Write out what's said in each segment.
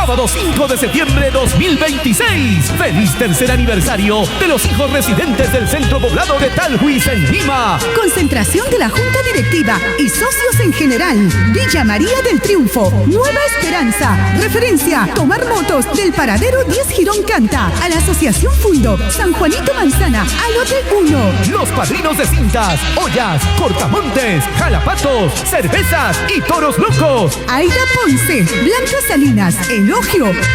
sábado 5 de septiembre 2026. ¡Feliz tercer aniversario de los hijos residentes del Centro Poblado de Talhuis en Lima! Concentración de la Junta Directiva y socios en general. Villa María del Triunfo, Nueva Esperanza. Referencia, tomar motos del Paradero 10 Girón Canta. A la Asociación Fundo, San Juanito Manzana, al Hotel 1. Los padrinos de cintas, ollas, cortamontes, jalapatos, cervezas y toros locos. Aida Ponce, Blanca Salinas, Elogio,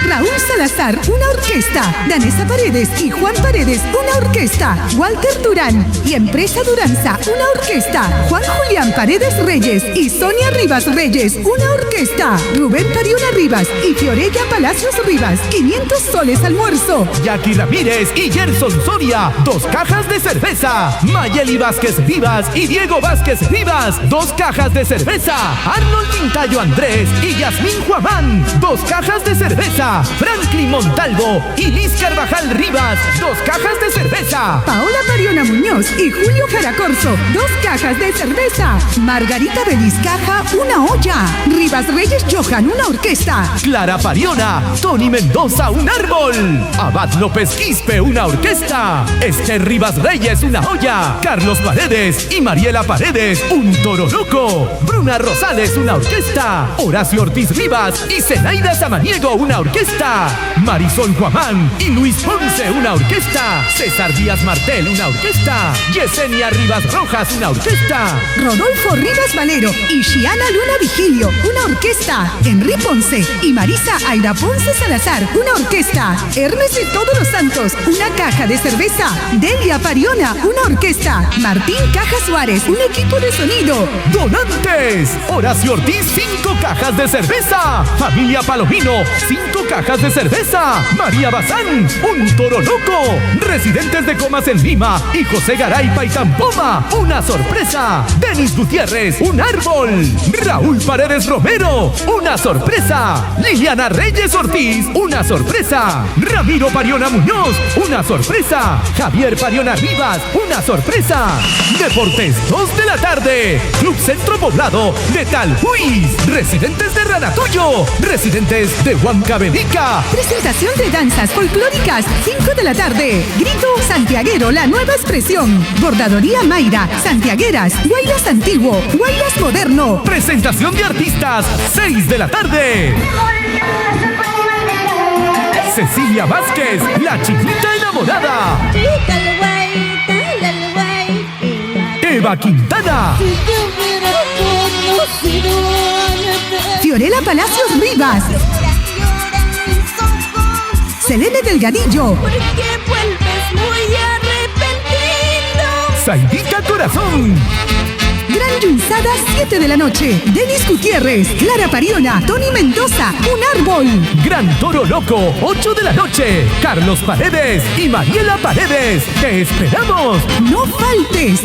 Raúl Salazar, una orquesta. Danesa Paredes y Juan Paredes, una orquesta. Walter Durán y Empresa Duranza, una orquesta. Juan Julián Paredes Reyes y Sonia Rivas Reyes, una orquesta. Rubén Pariona Rivas y Fiorella Palacios Rivas, 500 soles almuerzo. Jackie Ramírez y Gerson Soria, 2 cajas de cerveza. Mayeli Vázquez Rivas y Diego Vázquez Rivas, 2 cajas de cerveza. Arnold Mintayo Andrés y Yasmín Juamán, 2 cajas de cerveza. Franklin Montalvo y Liz Carvajal Rivas, 2 cajas de cerveza. Paola Pariona Muñoz y Julio Jaracorzo, 2 cajas de cerveza. Margarita Belizcaja, una olla. Rivas Reyes Johan, una orquesta. Clara Pariona, Tony Mendoza, un árbol. Abad López Quispe, una orquesta. Esther Rivas Reyes, una olla. Carlos Paredes y Mariela Paredes, un toro loco. Bruna Rosales, una orquesta. Horacio Ortiz Rivas y Zenaida Samaniego, una orquesta. Marisol Juamán y Luis Ponce, una orquesta. César Díaz Martel, una orquesta. Yesenia Rivas Rojas, una orquesta. Rodolfo Rivas Valero y Shiana Luna Vigilio, una orquesta. Henry Ponce y Marisa Aira Ponce Salazar, una orquesta. Hermes de Todos los Santos, una caja de cerveza. Delia Pariona, una orquesta. Martín Caja Suárez, un equipo de sonido. ¡Donantes! Horacio Ortiz, 5 cajas de cerveza. Familia Palomino, 5 cajas de cerveza. María Bazán, un toro loco. Residentes de Comas en Lima y José Garay Paitampoma, una sorpresa. Denis Gutiérrez, un árbol. Raúl Paredes Romero, una sorpresa. Liliana Reyes Ortiz, una sorpresa. Ramiro Pariona Muñoz, una sorpresa. Javier Pariona Rivas, una sorpresa. Deportes 2 de la tarde. Club Centro Poblado de Talhuis. Residentes de Ranatuyo. Residentes de Huancavelica. Presentación de danzas folclóricas, 5 de la tarde. Grito Santiaguero, la nueva expresión. Bordadoría Mayra, Santiagueras, Guaylas Antiguo, Guaylas Moderno. Presentación de artistas, 6 de la tarde. Cecilia Vázquez, la chiquita enamorada. Eva Quintana. Fiorella Palacios Rivas. Selene Delgadillo. Saidita Corazón. Gran Yunzada, 7 de la noche. Denis Gutiérrez, Clara Pariona, Tony Mendoza, un árbol. Gran Toro Loco, 8 de la noche. Carlos Paredes y Mariela Paredes. ¡Te esperamos! No faltes.